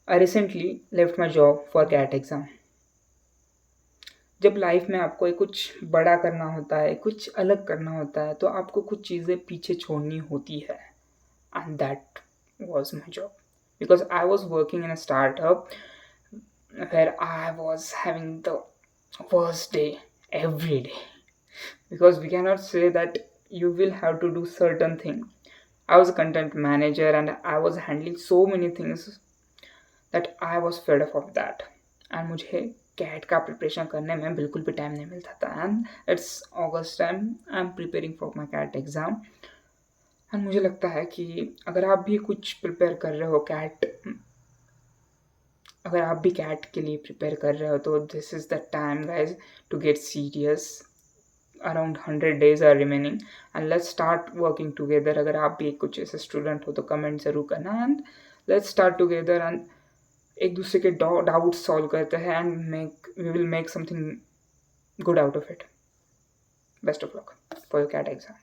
I recently left my job for CAT exam. जब life में आपको कुछ बड़ा करना होता है, कुछ अलग करना होता है, तो आपको कुछ चीज़ें पीछे छोड़नी होती है. And that was my job. Because I was working in a startup where I was having the worst day every day. Because we cannot say that you will have to do certain thing. I was a content manager and I was handling so many things that I was fed up of that. And मुझे CAT का preparation करने में बिल्कुल भी time नहीं मिलता था. And it's August time, I am preparing for my CAT exam. एंड मुझे लगता है कि अगर आप भी कुछ प्रिपेयर कर रहे हो अगर आप भी कैट के लिए प्रिपेयर कर रहे हो, तो this is the time guys to get serious. Around 100 days are remaining and let's start working together. अगर आप भी कुछ ऐसे स्टूडेंट हो तो कमेंट ज़रूर करना. And let's start together and एक दूसरे के डाउट सॉल्व करते हैं and we will make something good out of it. Best of luck for your CAT exam.